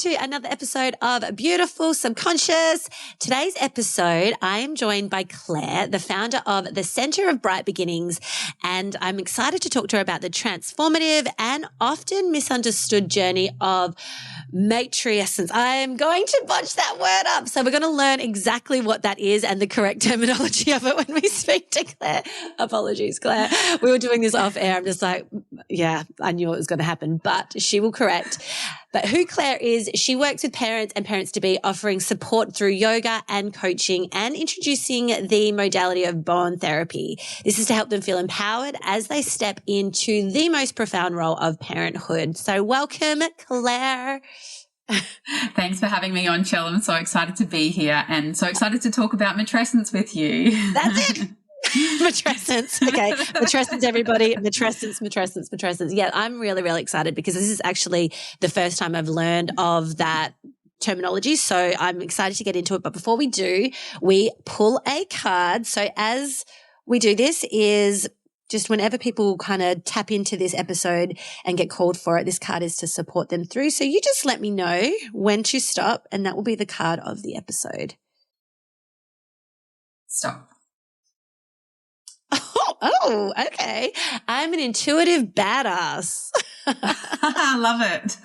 to another episode of Beautiful Subconscious. Today's episode, I am joined by Claire, the founder of the Center of Bright Beginnings, and I'm excited to talk to her about the transformative and often misunderstood journey of Matrescence. I'm going to botch that word up, so we're going to learn exactly what that is and the correct terminology of it when we speak to Claire. Apologies, Claire. We were doing this off air. I'm just like, yeah, I knew it was going to happen, but she will correct. But who Claire is, she works with parents and parents-to-be, offering support through yoga and coaching and introducing the modality of bond therapy. This is to help them feel empowered as they step into the most profound role of parenthood. So welcome, Claire. Thanks for having me on, Chell. I'm so excited to be here and so excited to talk about matrescence with you. That's it. Matrescence. Okay. Matrescence, everybody. Matrescence. Yeah, I'm really, really excited because this is actually the first time I've learned of that terminology. So I'm excited to get into it. But before we do, we pull a card. So as we do this is just whenever people kind of tap into this episode and get called for it, this card is to support them through. So you just let me know when to stop, and that will be the card of the episode. Stop. Oh, okay. I'm an intuitive badass. I love it.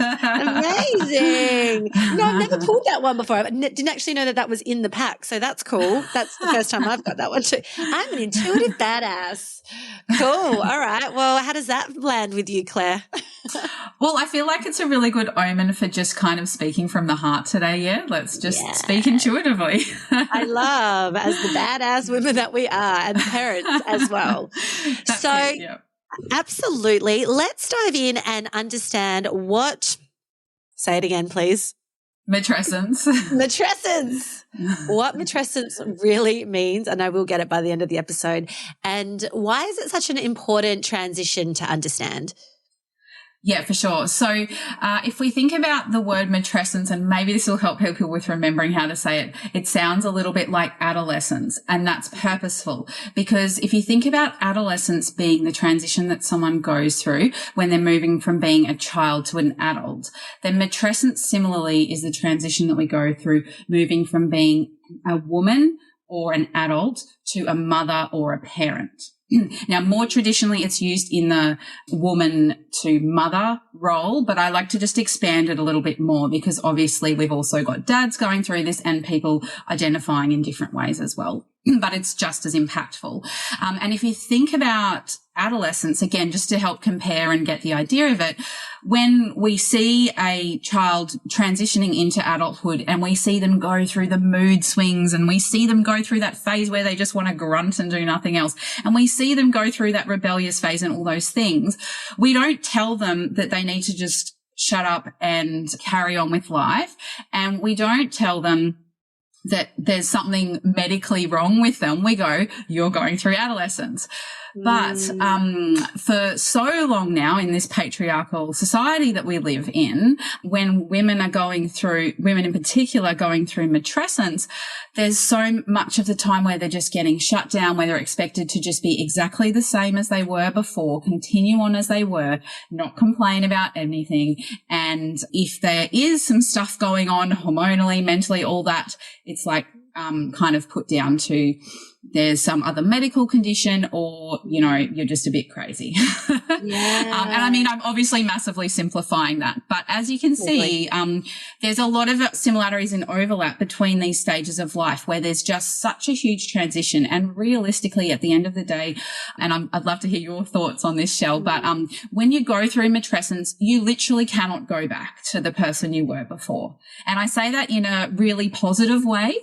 Amazing. No, I've never pulled that one before. I didn't actually know that was in the pack. So that's cool. That's the first time I've got that one too. I'm an intuitive badass. Cool. All right. Well, how does that land with you, Claire? Well, I feel like it's a really good omen for just kind of speaking from the heart today. Yeah. Let's just speak intuitively. I love, as the badass women that we are, and parents as well. That's so it, yeah. Absolutely. Let's dive in and understand say it again, please. Matrescence. Matrescence. What matrescence really means, and I will get it by the end of the episode, and why is it such an important transition to understand? Yeah, for sure. So if we think about the word matrescence, and maybe this will help people with remembering how to say it, it sounds a little bit like adolescence, and that's purposeful because if you think about adolescence being the transition that someone goes through when they're moving from being a child to an adult, then matrescence similarly is the transition that we go through moving from being a woman or an adult to a mother or a parent. Now, more traditionally, it's used in the woman to mother role, but I like to just expand it a little bit more because obviously we've also got dads going through this and people identifying in different ways as well. But it's just as impactful. And if you think about adolescence, again, just to help compare and get the idea of it, when we see a child transitioning into adulthood and we see them go through the mood swings and we see them go through that phase where they just want to grunt and do nothing else, and we see them go through that rebellious phase and all those things, we don't tell them that they need to just shut up and carry on with life. And we don't tell them that there's something medically wrong with them. We go, you're going through adolescence. But for so long now in this patriarchal society that we live in, when women in particular going through matrescence, there's so much of the time where they're just getting shut down, where they're expected to just be exactly the same as they were before, continue on as they were, not complain about anything. And if there is some stuff going on hormonally, mentally, all that, it's like kind of put down to there's some other medical condition or, you're just a bit crazy. Yeah. And I mean, I'm obviously massively simplifying that, but as you can see, there's a lot of similarities and overlap between these stages of life where there's just such a huge transition. And realistically, at the end of the day, and I'd love to hear your thoughts on this, Shell, but when you go through matrescence, you literally cannot go back to the person you were before. And I say that in a really positive way,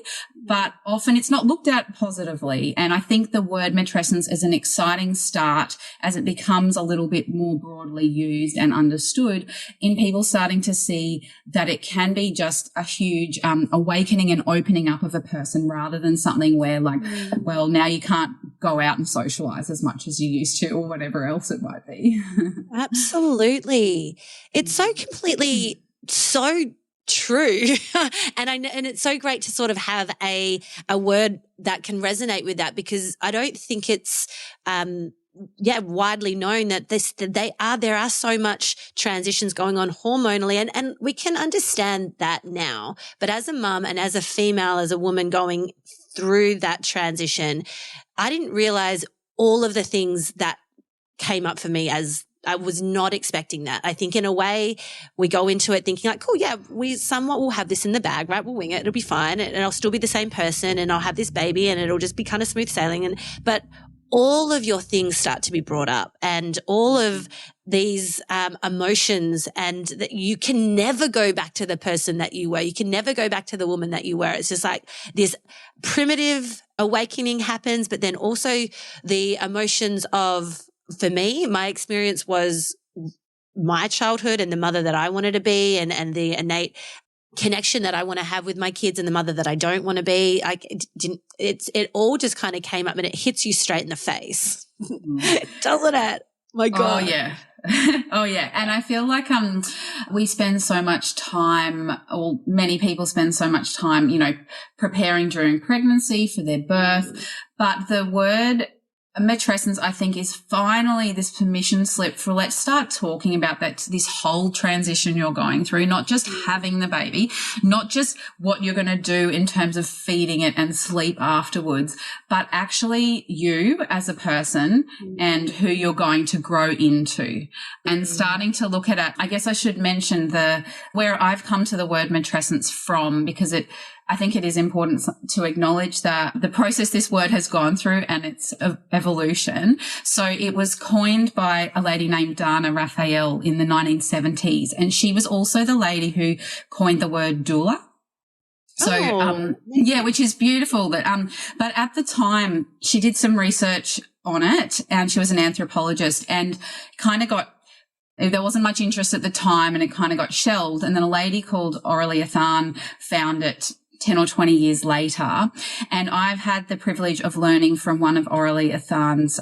but often it's not looked at positively. And I think the word matrescence is an exciting start as it becomes a little bit more broadly used and understood in people starting to see that it can be just a huge awakening and opening up of a person rather than something where well, now you can't go out and socialize as much as you used to or whatever else it might be. Absolutely. It's so completely so true. And it's so great to sort of have a word that can resonate with that, because I don't think it's widely known that there are so much transitions going on hormonally, and we can understand that now. But as a mum and as a female, as a woman going through that transition, I didn't realize all of the things that came up for me as I was not expecting that. I think in a way we go into it thinking like, cool, yeah, we somewhat will have this in the bag, right? We'll wing it. It'll be fine. And I'll still be the same person and I'll have this baby and it'll just be kind of smooth sailing. But all of your things start to be brought up and all of these emotions, and that you can never go back to the person that you were. You can never go back to the woman that you were. It's just like this primitive awakening happens, but then also the emotions of, for me, my experience was my childhood and the mother that I wanted to be, and the innate connection that I want to have with my kids and the mother that I don't want to be. It all just kind of came up and it hits you straight in the face. Doesn't it? My God. Oh, yeah. Oh, yeah. And I feel like we spend so much time, or many people spend so much time, preparing during pregnancy for their birth. But the word matrescence, I think, is finally this permission slip for let's start talking about this whole transition you're going through, not just having the baby, not just what you're going to do in terms of feeding it and sleep afterwards, but actually you as a person and who you're going to grow into, and starting to look at it. I guess I should mention where I've come to the word matrescence from, because I think it is important to acknowledge that the process this word has gone through and its evolution. So it was coined by a lady named Dana Raphael in the 1970s, and she was also the lady who coined the word doula. So, which is beautiful. But at the time she did some research on it, and she was an anthropologist, and there wasn't much interest at the time and it kind of got shelved. And then a lady called Aurelie Athan found it 10 or 20 years later. And I've had the privilege of learning from one of Aurelie Athan's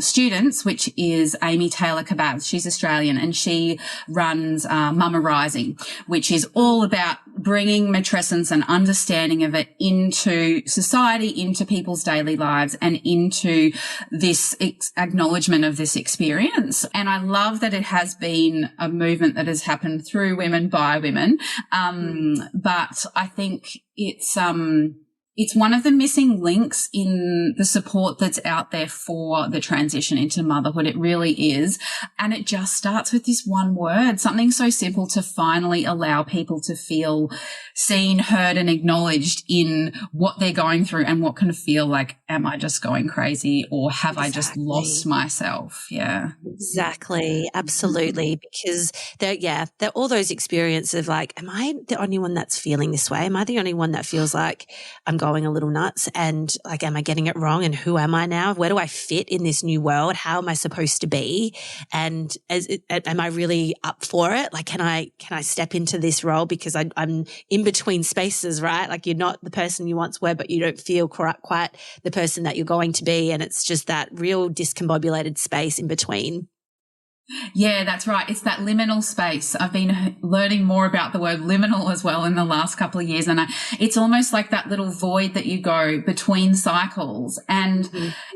students, which is Amy Taylor-Kabaz. She's Australian, and she runs Mama Rising, which is all about bringing matrescence and understanding of it into society, into people's daily lives, and into this acknowledgement of this experience. And I love that it has been a movement that has happened through women by women. But I think it's one of the missing links in the support that's out there for the transition into motherhood. It really is. And it just starts with this one word, something so simple to finally allow people to feel seen, heard, and acknowledged in what they're going through, and what can feel like, am I just going crazy, or have I just lost myself? Yeah. Exactly. Absolutely. Because there are all those experiences of like, am I the only one that's feeling this way? Am I the only one that feels like I'm going a little nuts, and like, am I getting it wrong? And who am I now? Where do I fit in this new world? How am I supposed to be? And am I really up for it? Like, can I step into this role? Because I'm in between spaces, right? Like, you're not the person you once were, but you don't feel quite the person that you're going to be. And it's just that real discombobulated space in between. Yeah, that's right. It's that liminal space. I've been learning more about the word liminal as well in the last couple of years. And it's almost like that little void that you go between cycles. And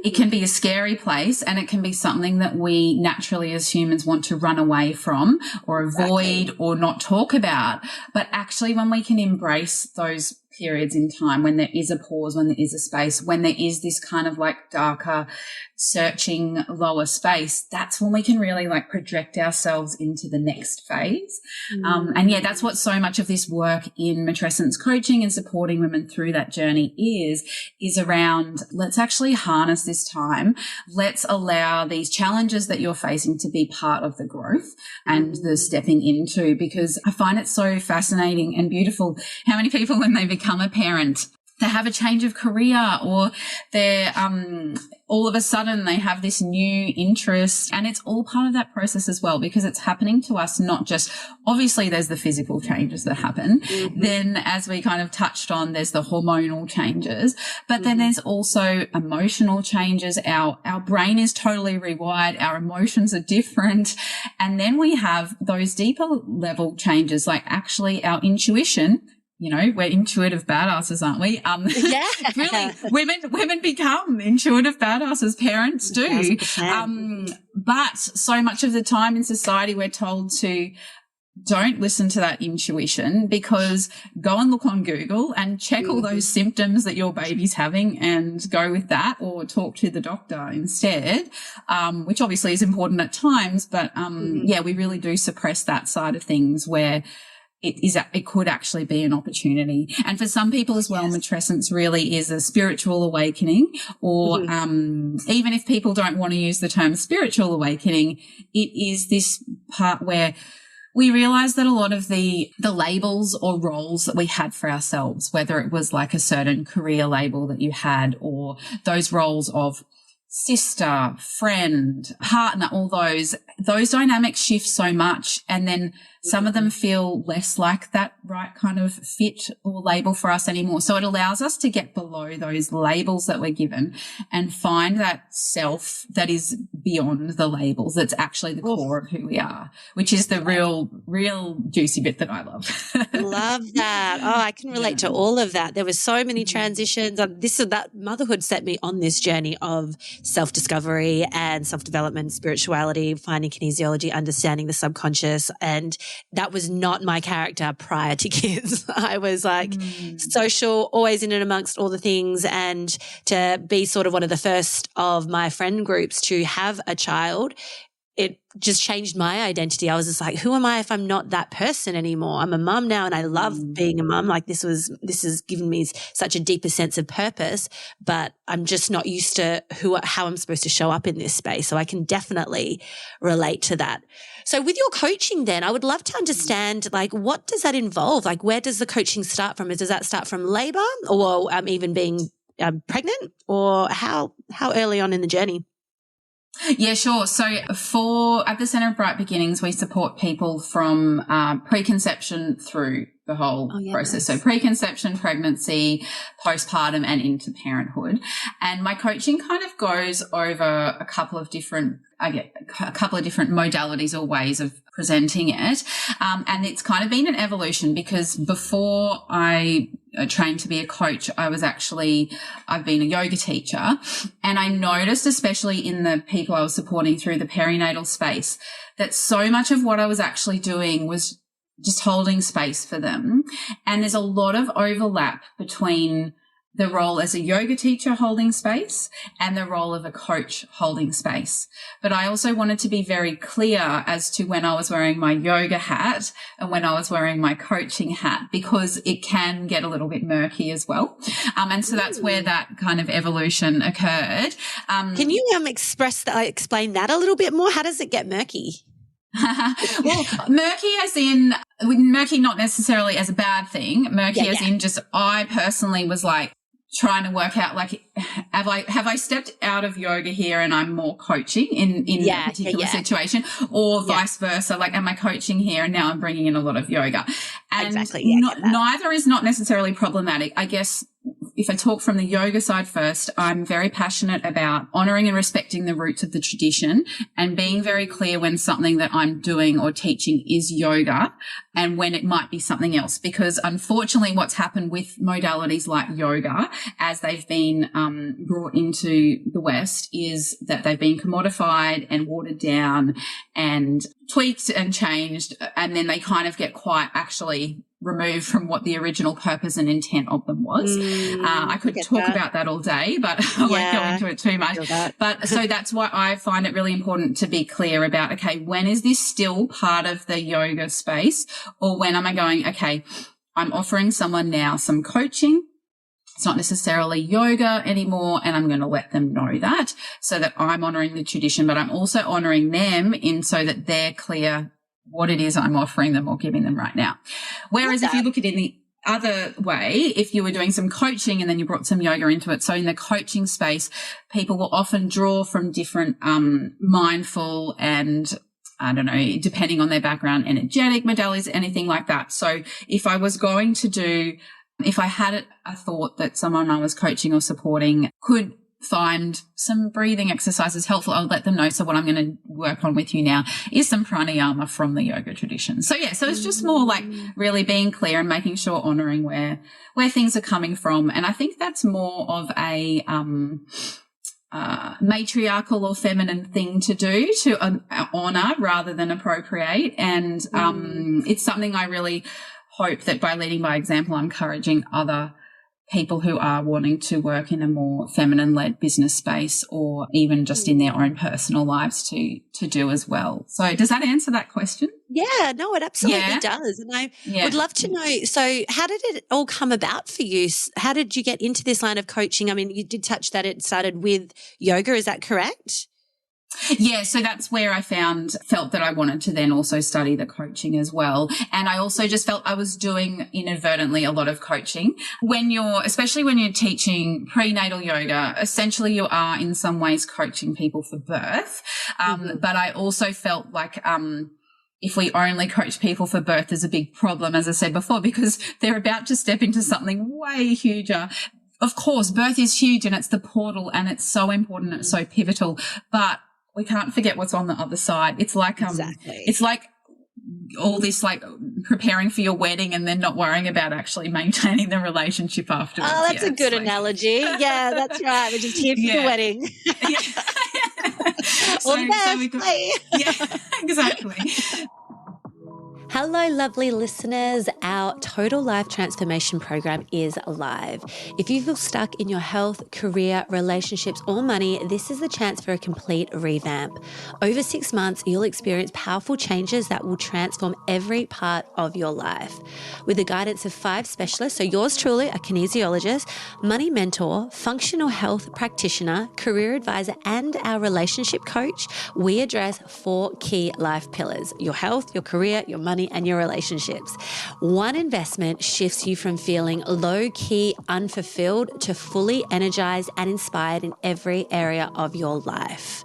it can be a scary place, and it can be something that we naturally as humans want to run away from or avoid or not talk about. But actually, when we can embrace those periods in time, when there is a pause, when there is a space, when there is this kind of like darker, searching lower space, that's when we can really like project ourselves into the next phase. And that's what so much of this work in matrescence coaching and supporting women through that journey is around, let's actually harness this time. Let's allow these challenges that you're facing to be part of the growth and the stepping into, because I find it so fascinating and beautiful how many people, when they become a parent, they have a change of career, or they're all of a sudden they have this new interest, and it's all part of that process as well, because it's happening to us. Not just, obviously there's the physical changes that happen, then as we kind of touched on, there's the hormonal changes, but then there's also emotional changes. Our brain is totally rewired, our emotions are different, and then we have those deeper level changes, like actually our intuition, we're intuitive badasses, aren't we? Yeah. Really, women become intuitive badasses. Parents do. 1,000%. But so much of the time in society, we're told to don't listen to that intuition, because go and look on Google and check all those symptoms that your baby's having and go with that, or talk to the doctor instead, which obviously is important at times. But, we really do suppress that side of things where it could actually be an opportunity. And for some people as well, matrescence really is a spiritual awakening, or even if people don't want to use the term spiritual awakening, it is this part where we realized that a lot of the labels or roles that we had for ourselves, whether it was like a certain career label that you had, or those roles of sister, friend, partner, all those dynamics shift so much. And then some of them feel less like that right kind of fit or label for us anymore. So it allows us to get below those labels that we're given and find that self that is beyond the labels, that's actually the core of who we are, which is the real juicy bit that I love. Love that. Oh, I can relate to all of that. There were so many transitions. That motherhood set me on this journey of self-discovery and self-development, spirituality, finding kinesiology, understanding the subconscious. And that was not my character prior to kids. I was like social, always in and amongst all the things. And to be sort of one of the first of my friend groups to have a child, it just changed my identity. I was just like, who am I if I'm not that person anymore? I'm a mum now and I love being a mum. Like this has given me such a deeper sense of purpose, but I'm just not used to how I'm supposed to show up in this space. So I can definitely relate to that. So with your coaching then, I would love to understand, like, what does that involve? Like, where does the coaching start from? Does that start from labor, or even being pregnant, or how early on in the journey? Yeah, sure. So at the Centre of Bright Beginnings, we support people from preconception through the whole process. So preconception, pregnancy, postpartum, and into parenthood. And my coaching kind of goes over a couple of different modalities or ways of presenting it. And it's kind of been an evolution, because before I trained to be a coach, I've been a yoga teacher. And I noticed, especially in the people I was supporting through the perinatal space, that so much of what I was actually doing was just holding space for them. And there's a lot of overlap between the role as a yoga teacher holding space and the role of a coach holding space. But I also wanted to be very clear as to when I was wearing my yoga hat and when I was wearing my coaching hat, because it can get a little bit murky as well. And so that's where that kind of evolution occurred. Can you explain that a little bit more? How does it get murky? Well, murky not necessarily as a bad thing. Murky as in just, I personally was like trying to work out, like, have I stepped out of yoga here and I'm more coaching in a particular situation, or vice versa? Like, am I coaching here and now I'm bringing in a lot of yoga? And neither is not necessarily problematic. I guess if I talk from the yoga side first, I'm very passionate about honouring and respecting the roots of the tradition and being very clear when something that I'm doing or teaching is yoga and when it might be something else. Because unfortunately what's happened with modalities like yoga as they've been brought into the West is that they've been commodified and watered down and tweaked and changed, and then they kind of get quite actually removed from what the original purpose and intent of them was. I could talk about that all day, but I won't go into it too much. But so that's why I find it really important to be clear about, okay, when is this still part of the yoga space, or when am I going, okay, I'm offering someone now some coaching. It's not necessarily yoga anymore, and I'm going to let them know that so that I'm honouring the tradition, but I'm also honouring them so that they're clear what it is I'm offering them or giving them right now. Whereas if you look at it in the other way, if you were doing some coaching and then you brought some yoga into it, so in the coaching space, people will often draw from different mindful and, I don't know, depending on their background, energetic modalities, anything like that. So if I had a thought that someone I was coaching or supporting could find some breathing exercises helpful, I'll let them know. So what I'm going to work on with you now is some pranayama from the yoga tradition. So yeah, so it's just more like really being clear and making sure honoring where things are coming from. And I think that's more of a matriarchal or feminine thing to do, to honor rather than appropriate. And it's something I really hope that by leading by example, I'm encouraging other people who are wanting to work in a more feminine-led business space or even just in their own personal lives to do as well. So does that answer that question? Yeah, no, it absolutely does. And I would love to know, so how did it all come about for you? How did you get into this line of coaching? I mean, you did touch that it started with yoga, is that correct? Yeah, so that's where I felt that I wanted to then also study the coaching as well. And I also just felt I was doing inadvertently a lot of coaching. Especially when you're teaching prenatal yoga, essentially you are in some ways coaching people for birth. But I also felt like, if we only coach people for birth, there's a big problem, as I said before, because they're about to step into something way huger. Of course, birth is huge and it's the portal and it's so important. It's so pivotal, but we can't forget what's on the other side. It's like, it's like all this, like preparing for your wedding and then not worrying about actually maintaining the relationship afterwards. Oh, that's a good analogy. Yeah, that's right. We're just here for the wedding. All the best. Exactly. Hello, lovely listeners. Our Total Life Transformation Program is live. If you feel stuck in your health, career, relationships, or money, this is the chance for a complete revamp. Over 6 months, you'll experience powerful changes that will transform every part of your life. With the guidance of 5 specialists, so yours truly, a kinesiologist, money mentor, functional health practitioner, career advisor, and our relationship coach, we address 4 key life pillars: your health, your career, your money, and your relationships. One investment shifts you from feeling low-key, unfulfilled to fully energized and inspired in every area of your life.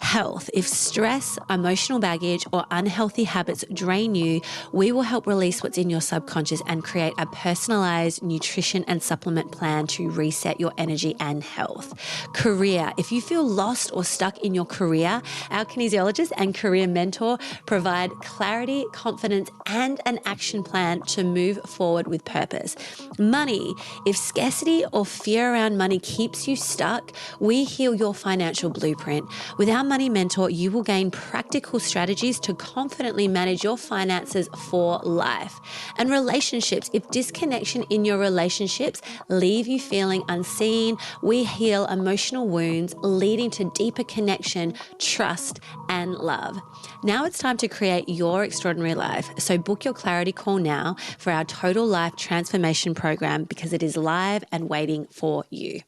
Health. If stress, emotional baggage, or unhealthy habits drain you, we will help release what's in your subconscious and create a personalized nutrition and supplement plan to reset your energy and health. Career. If you feel lost or stuck in your career, our kinesiologist and career mentor provide clarity, confidence, and an action plan to move forward with purpose. Money. If scarcity or fear around money keeps you stuck, we heal your financial blueprint. With our Money Mentor, you will gain practical strategies to confidently manage your finances for life. And relationships, if disconnection in your relationships leave you feeling unseen, we heal emotional wounds, leading to deeper connection, trust, and love. Now it's time to create your extraordinary life. So book your clarity call now for our Total Life Transformation Program, because it is live and waiting for you.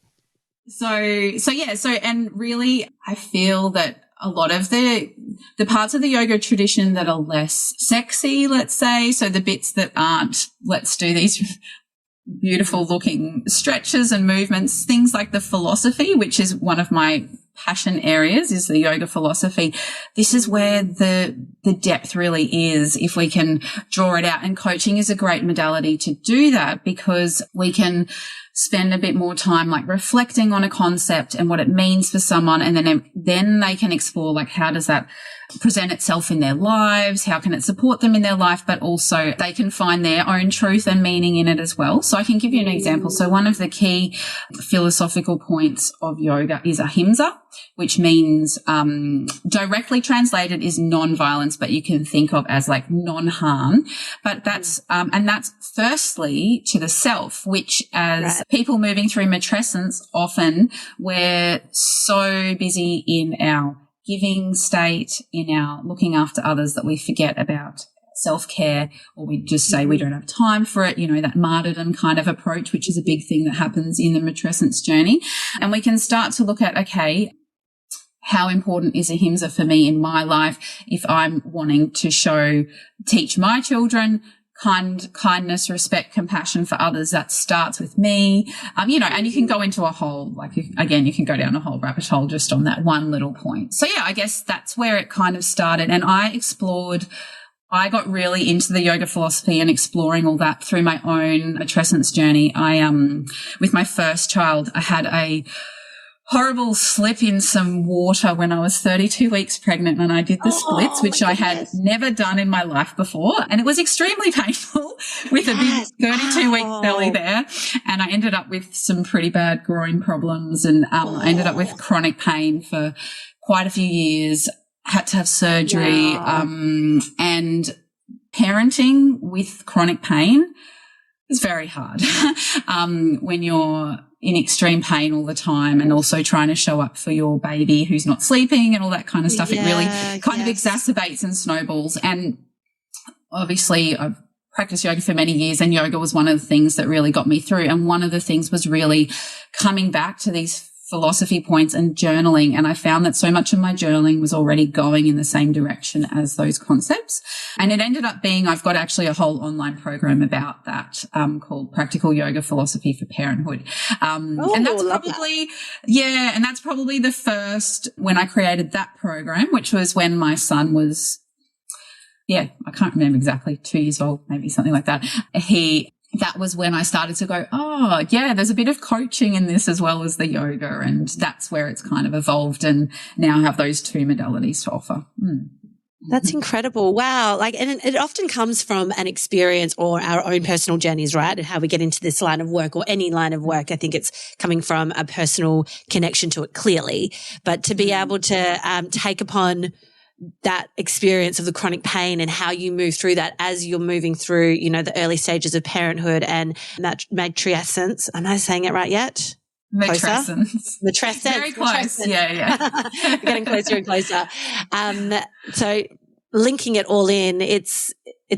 And really I feel that a lot of the parts of the yoga tradition that are less sexy, let's say, so the bits that aren't, let's do these beautiful looking stretches and movements, things like the philosophy, which is one of my passion areas, is the yoga philosophy. This is where the depth really is, if we can draw it out. And coaching is a great modality to do that, because we can spend a bit more time like reflecting on a concept and what it means for someone. And then they can explore, like, how does that present itself in their lives? How can it support them in their life? But also they can find their own truth and meaning in it as well. So I can give you an example. So one of the key philosophical points of yoga is ahimsa, which means, directly translated is non-violence, but you can think of as like non-harm. But that's firstly to the self, which as people moving through matrescence, often we're so busy in our giving state, in our looking after others, that we forget about self-care, or we just say we don't have time for it, that martyrdom kind of approach, which is a big thing that happens in the matrescence journey. And we can start to look at, okay, how important is ahimsa for me in my life if I'm wanting to teach my children kindness, respect, compassion for others? That starts with me. And you can go into you can go down a whole rabbit hole just on that one little point. So yeah, I guess that's where it kind of started. And I got really into the yoga philosophy and exploring all that through my own matrescence journey. With my first child, I had horrible slip in some water when I was 32 weeks pregnant, and I did the splits, which I had never done in my life before. And it was extremely painful with a big 32-week belly there. And I ended up with some pretty bad groin problems, and I ended up with chronic pain for quite a few years, had to have surgery. And parenting with chronic pain is very hard when you're in extreme pain all the time, and also trying to show up for your baby who's not sleeping and all that kind of stuff. It really kind of exacerbates and snowballs. And obviously I've practiced yoga for many years, and yoga was one of the things that really got me through. And one of the things was really coming back to these philosophy points and journaling. And I found that so much of my journaling was already going in the same direction as those concepts. And it ended up being, I've got actually a whole online program about that, called Practical Yoga Philosophy for Parenthood. And that's probably, and that's probably the first, when I created that program, which was when my son was, I can't remember exactly, 2 years old, maybe something like that. That was when I started to go, there's a bit of coaching in this as well as the yoga. And that's where it's kind of evolved, and now I have those two modalities to offer. That's incredible. Wow. And it often comes from an experience or our own personal journeys, right? And how we get into this line of work, or any line of work. I think it's coming from a personal connection to it, clearly. But to be able to take upon that experience of the chronic pain and how you move through that as you're moving through, the early stages of parenthood and matrescence. Am I saying it right yet? Matrescence. Very close. Matrescence. Yeah. Getting closer and closer. So linking it all in, it's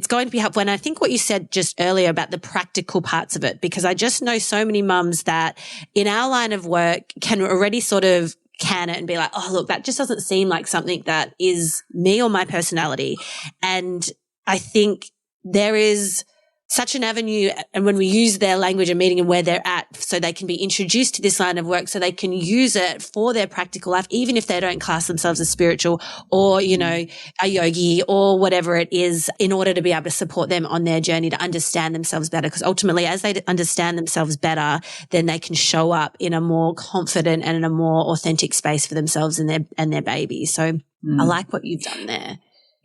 going to be helpful. And I think what you said just earlier about the practical parts of it, because I just know so many mums that in our line of work can already sort of can it and be like, oh, look, that just doesn't seem like something that is me or my personality. And I think there is such an avenue, and when we use their language and meeting and where they're at, so they can be introduced to this line of work, so they can use it for their practical life, even if they don't class themselves as spiritual or, a yogi or whatever it is, in order to be able to support them on their journey to understand themselves better. Because ultimately, as they understand themselves better, then they can show up in a more confident and in a more authentic space for themselves and their baby. So I like what you've done there.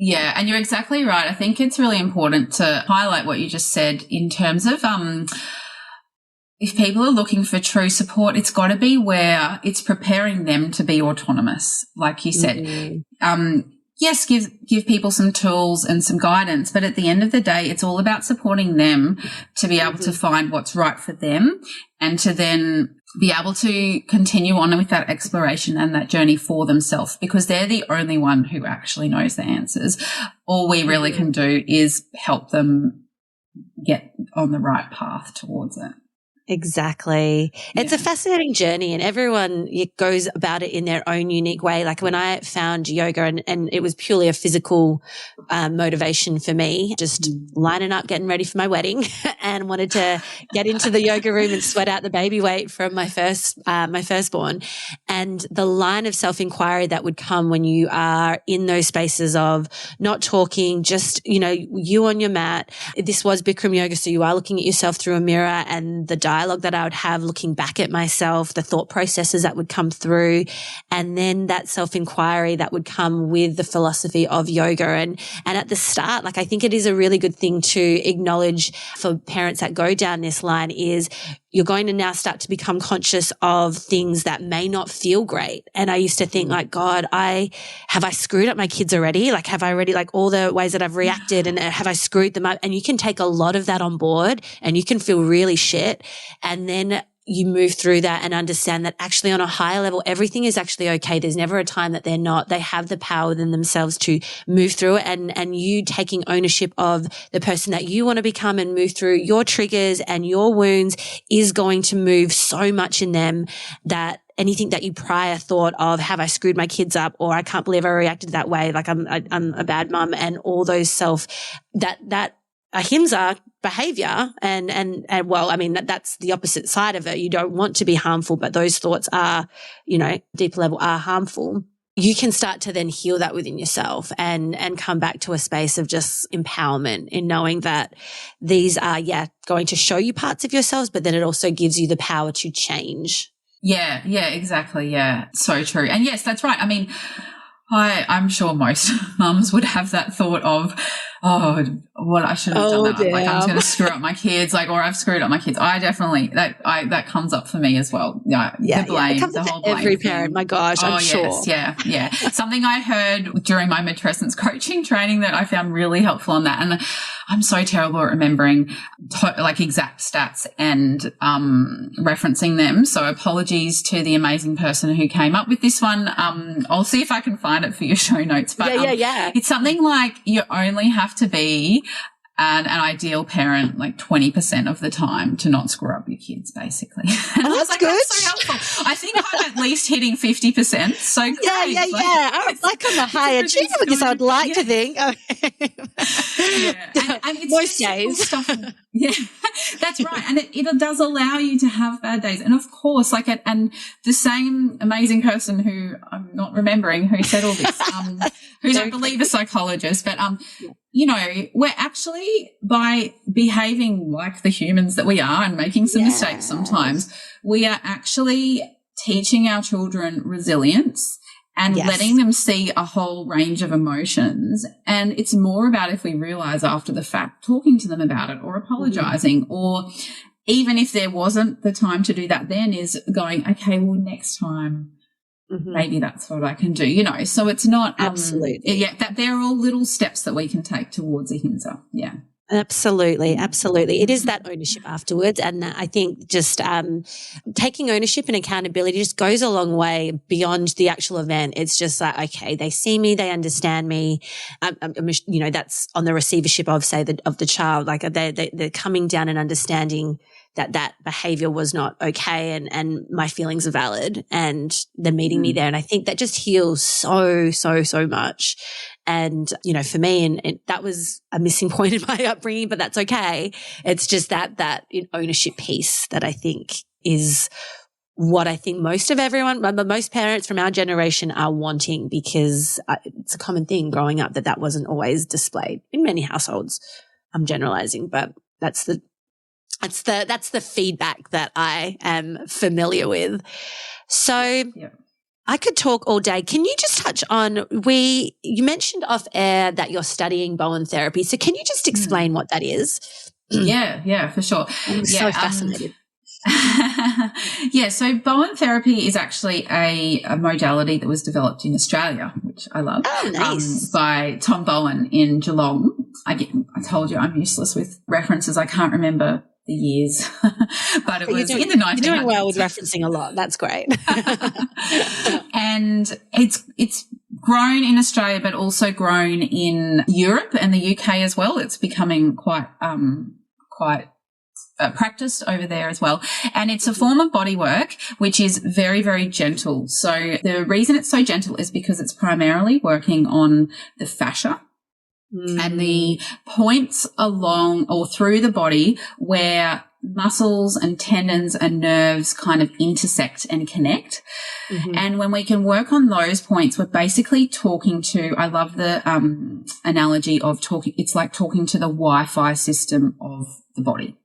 Yeah, and you're exactly right. I think it's really important to highlight what you just said in terms of if people are looking for true support, it's got to be where it's preparing them to be autonomous, like you said. Yes, give people some tools and some guidance, but at the end of the day, it's all about supporting them to be able to find what's right for them, and to then be able to continue on with that exploration and that journey for themselves, because they're the only one who actually knows the answers. All we really can do is help them get on the right path towards it. Exactly. It's a fascinating journey, and everyone goes about it in their own unique way. Like when I found yoga, and it was purely a physical motivation for me, just lining up, getting ready for my wedding and wanted to get into the yoga room and sweat out the baby weight from my firstborn. And the line of self-inquiry that would come when you are in those spaces of not talking, just, you on your mat. This was Bikram yoga, so you are looking at yourself through a mirror, and the dialogue that I would have looking back at myself, the thought processes that would come through, and then that self-inquiry that would come with the philosophy of yoga. And at the start, I think it is a really good thing to acknowledge for parents that go down this line is you're going to now start to become conscious of things that may not feel great. And I used to think God, have I screwed up my kids already? Have I already all the ways that I've reacted, and have I screwed them up? And you can take a lot of that on board, and you can feel really shit. And then you move through that and understand that actually on a higher level, everything is actually okay. There's never a time that they're not. They have the power within themselves to move through it, and you taking ownership of the person that you want to become and move through your triggers and your wounds is going to move so much in them that anything that you prior thought of, have I screwed my kids up, or I can't believe I reacted that way, I'm a bad mum, and all those that ahimsa behavior and well, I mean, that's the opposite side of it. You don't want to be harmful, but those thoughts are, deeper level are harmful. You can start to then heal that within yourself and come back to a space of just empowerment in knowing that these are, going to show you parts of yourselves, but then it also gives you the power to change. Yeah, exactly. Yeah, so true. And yes, that's right. I mean, I'm sure most mums would have that thought of, oh, what I should have done that. Like, I'm going to screw up my kids, like, or I've screwed up my kids. I definitely, that comes up for me as well. Yeah, the blame, it comes the up whole to every blame parent. thing. My gosh, I'm sure. Yeah. Something I heard during my matrescence coaching training that I found really helpful on that. And I'm so terrible at remembering like exact stats and referencing them. So apologies to the amazing person who came up with this one. I'll see if I can find it for your show notes. But it's something like you only have to be an ideal parent like 20% of the time to not screw up your kids, basically. And I was like, good. That's so helpful. I think I'm at least hitting 50%. So great. Yeah. I like on the high achiever because I'd like to think. And it's most days. Stuff. Yeah, that's right. And it does allow you to have bad days. And of course, and the same amazing person who I'm not remembering who said all this, who's I believe a psychologist, but you know, we're actually, by behaving like the humans that we are and making some mistakes sometimes, we are actually teaching our children resilience and letting them see a whole range of emotions. And it's more about, if we realize after the fact, talking to them about it or apologizing, or even if there wasn't the time to do that then, is going, okay, well, next time, maybe that's what I can do, you know. So it's not absolutely that they're all little steps that we can take towards ahimsa. Yeah. Absolutely. It is that ownership afterwards. And I think just taking ownership and accountability just goes a long way beyond the actual event. It's just like, okay, they see me, they understand me. You know, that's on the receivership of, say, of the child. Like they're coming down and understanding that behavior was not okay, and my feelings are valid, and they're meeting me there. And I think that just heals so much. And, you know, for me, and that was a missing point in my upbringing, but that's okay. It's just that ownership piece that I think is what I think most parents from our generation are wanting, because it's a common thing growing up that wasn't always displayed in many households. I'm generalizing, but that's the feedback that I am familiar with. So I could talk all day. Can you just touch on, you mentioned off air that you're studying Bowen therapy. So can you just explain what that is? Yeah, for sure. I'm so fascinated. So Bowen therapy is actually a modality that was developed in Australia, which I love. Oh, nice. By Tom Bowen in Geelong. I told you I'm useless with references. I can't remember the years, but it was in the 1900s. You're doing well with referencing a lot. That's great. And it's grown in Australia, but also grown in Europe and the UK as well. It's becoming quite practiced over there as well. And it's a form of body work which is very, very gentle. So the reason it's so gentle is because it's primarily working on the fascia and the points along or through the body where muscles and tendons and nerves kind of intersect and connect. And when we can work on those points, we're basically talking to, I love the analogy of it's like talking to the Wi-Fi system of the body.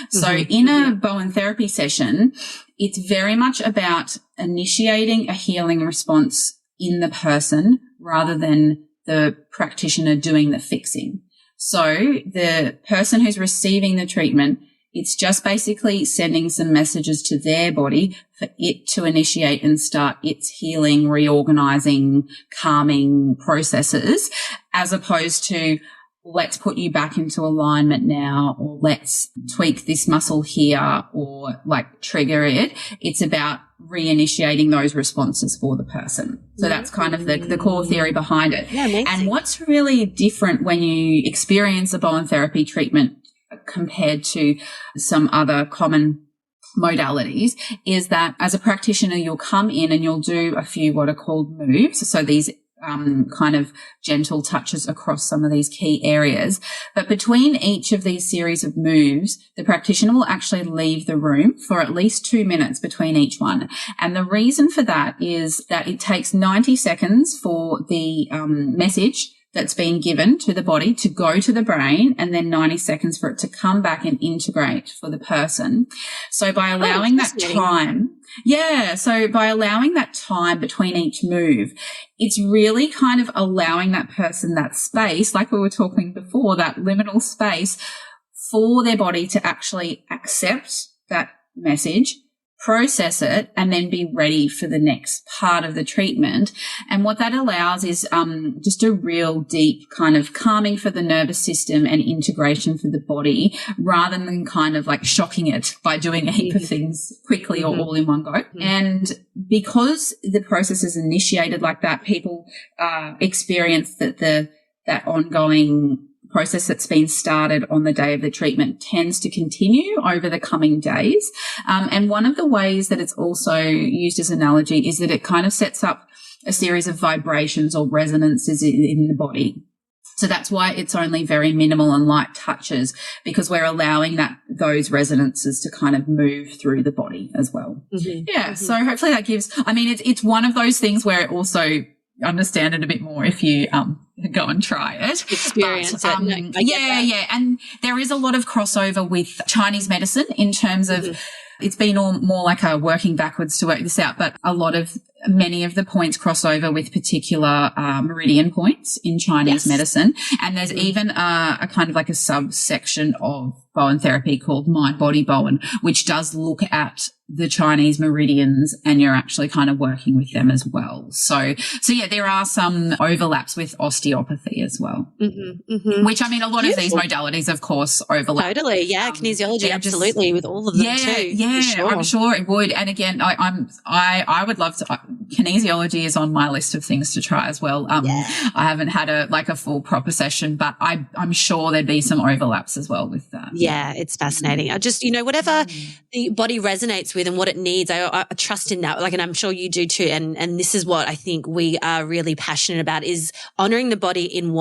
So in a Bowen therapy session, it's very much about initiating a healing response in the person rather than the practitioner doing the fixing. So the person who's receiving the treatment, it's just basically sending some messages to their body for it to initiate and start its healing, reorganizing, calming processes, as opposed to, let's put you back into alignment now, or let's tweak this muscle here, or like trigger it. It's about reinitiating those responses for the person. So that's kind of the core theory behind it. Yeah, amazing. And what's really different when you experience a Bowen therapy treatment compared to some other common modalities is that as a practitioner, you'll come in and you'll do a few what are called moves. So these kind of gentle touches across some of these key areas. But between each of these series of moves, the practitioner will actually leave the room for at least 2 minutes between each one. And the reason for that is that it takes 90 seconds for the message that's been given to the body to go to the brain, and then 90 seconds for it to come back and integrate for the person. So by allowing that time, by allowing that time between each move, it's really kind of allowing that person that space, like we were talking before, that liminal space for their body to actually accept that message, process it, and then be ready for the next part of the treatment. And what that allows is just a real deep kind of calming for the nervous system and integration for the body, rather than kind of like shocking it by doing a heap of things quickly or all in one go. And because the process is initiated like that, people experience that ongoing process that's been started on the day of the treatment tends to continue over the coming days. And one of the ways that it's also used as an analogy is that it kind of sets up a series of vibrations or resonances in the body. So that's why it's only very minimal and light touches, because we're allowing those resonances to kind of move through the body as well. So hopefully that gives, I mean, it's one of those things where it also understand it a bit more if you go and try it. Experience it. And there is a lot of crossover with Chinese medicine in terms of it's been more like a working backwards to work this out, but many of the points cross over with particular meridian points in Chinese medicine. And there's even a kind of like a subsection of Bowen therapy called mind-body Bowen, which does look at the Chinese meridians, and you're actually kind of working with them as well. So yeah, there are some overlaps with osteopathy as well, which, I mean, a lot of these modalities, of course, overlap. Totally. Yeah. Kinesiology, absolutely, with all of them too. Yeah, sure. I'm sure it would. And again, I would love to, kinesiology is on my list of things to try as well. I haven't had a full proper session, but I'm sure there'd be some overlaps as well with that. Yeah, it's fascinating. I just, whatever the body resonates with and what it needs, I trust in that. And I'm sure you do too. And this is what I think we are really passionate about, is honoring the body in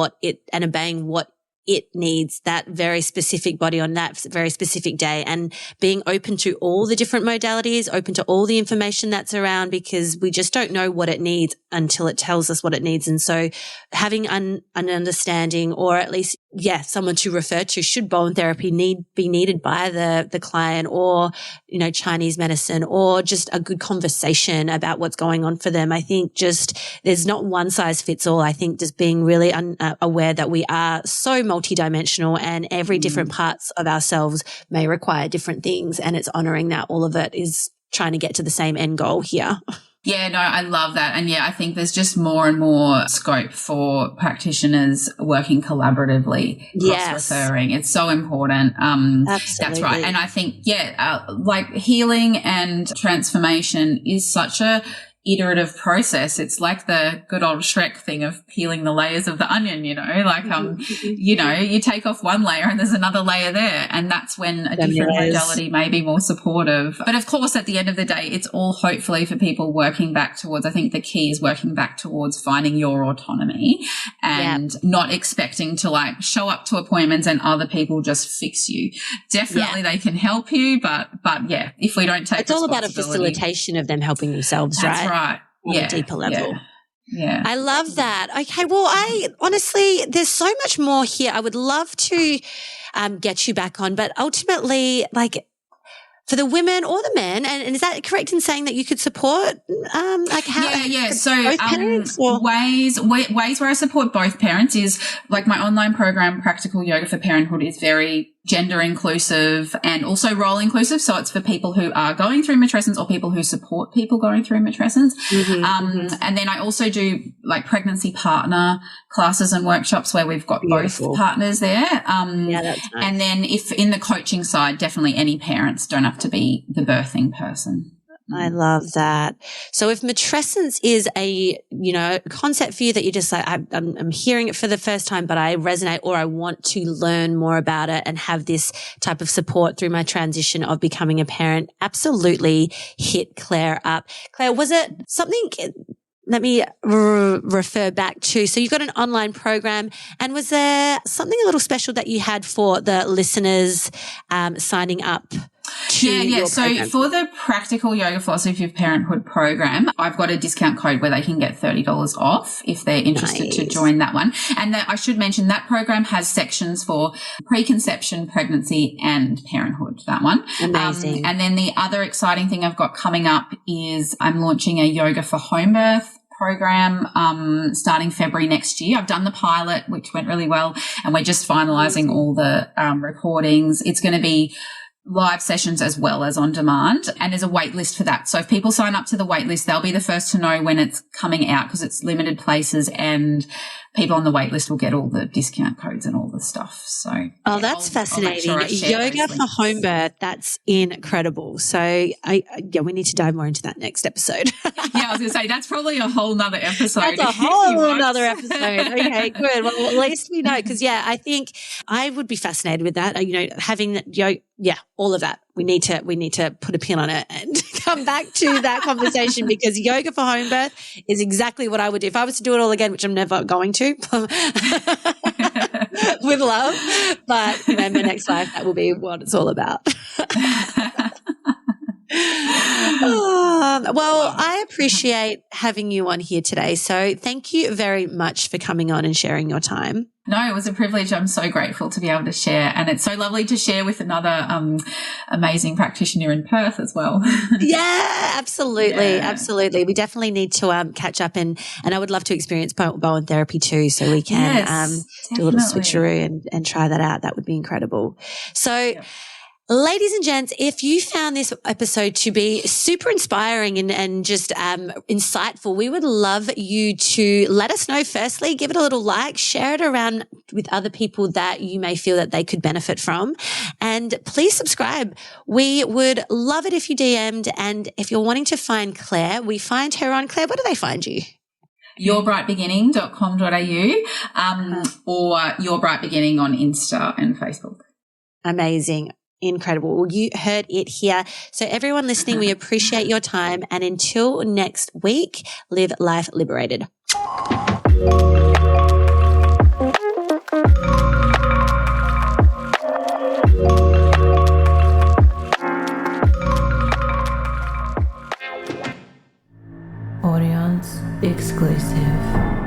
and obeying what it needs, that very specific body on that very specific day, and being open to all the different modalities, open to all the information that's around, because we just don't know what it needs until it tells us what it needs. And so having an understanding, or at least, someone to refer to, should Bowen therapy be needed by the client, or, Chinese medicine, or just a good conversation about what's going on for them. I think just there's not one size fits all. I think just being really aware that we are so multidimensional, and every different parts of ourselves may require different things, and it's honoring that all of it is trying to get to the same end goal here. Yeah, no, I love that. And I think there's just more and more scope for practitioners working collaboratively, cross-referring. It's so important. Absolutely. That's right. And I think, like healing and transformation is such a iterative process. It's like the good old Shrek thing of peeling the layers of the onion, you take off one layer and there's another layer there, and that's when a different modality may be more supportive. But of course, at the end of the day, it's all hopefully for people working back towards, I think the key is working back towards finding your autonomy and not expecting to show up to appointments and other people just fix you. Definitely they can help you, but if we don't take it's all about a facilitation of them helping themselves, right? On a deeper level. Yeah. I love that. Okay. Well, I honestly, there's so much more here. I would love to get you back on, but ultimately, for the women or the men, and is that correct in saying that you could support So both parents, ways where I support both parents is my online program, Practical Yoga for Parenthood, is very gender inclusive and also role inclusive. So it's for people who are going through matrescence or people who support people going through matrescence. And then I also do pregnancy partner classes and workshops where we've got both partners there. That's nice. And then if in the coaching side, definitely any parents, don't have to be the birthing person. I love that. So if matrescence is a, concept for you that you're just I'm hearing it for the first time, but I resonate, or I want to learn more about it and have this type of support through my transition of becoming a parent, absolutely hit Claire up. Claire, was it something, let me refer back to, so you've got an online program, and was there something a little special that you had for the listeners signing up to your So program? for the Practical Yoga Philosophy of Parenthood program, I've got a discount code where they can get $30 off if they're interested to join that one. And I should mention that program has sections for preconception, pregnancy, and parenthood, that one. Amazing. And then the other exciting thing I've got coming up is I'm launching a yoga for home birth program starting February next year. I've done the pilot, which went really well, and we're just finalizing all the recordings. It's going to be live sessions as well as on demand, and there's a wait list for that. So if people sign up to the wait list, they'll be the first to know when it's coming out because it's limited places, and people on the wait list will get all the discount codes and all the stuff. So that's fascinating. Yoga for home birth, that's incredible. So we need to dive more into that next episode. I was going to say that's probably a whole nother episode. That's a whole nother episode. Okay, good. Well, at least we know, because I think I would be fascinated with that. Having that yoga, all of that. We need to put a pin on it and come back to that conversation, because yoga for home birth is exactly what I would do if I was to do it all again, which I'm never going to. With love, but in my next life, that will be what it's all about. Well, I appreciate having you on here today. So thank you very much for coming on and sharing your time. No, it was a privilege. I'm so grateful to be able to share. And it's so lovely to share with another amazing practitioner in Perth as well. Yeah, absolutely. Yeah. Absolutely. We definitely need to catch up, and I would love to experience Bowen therapy too, so we can do a little switcheroo and try that out. That would be incredible. So ladies and gents, if you found this episode to be super inspiring and just insightful, we would love you to let us know. Firstly, give it a little like, share it around with other people that you may feel that they could benefit from, and please subscribe. We would love it if you DM'd, and if you're wanting to find Claire, we find her on, Claire, where do they find you? yourbrightbeginning.com.au or Your Bright Beginning on Insta and Facebook. Amazing. Incredible. Well, you heard it here. So everyone listening, we appreciate your time. And until next week, live life liberated. Audience exclusive.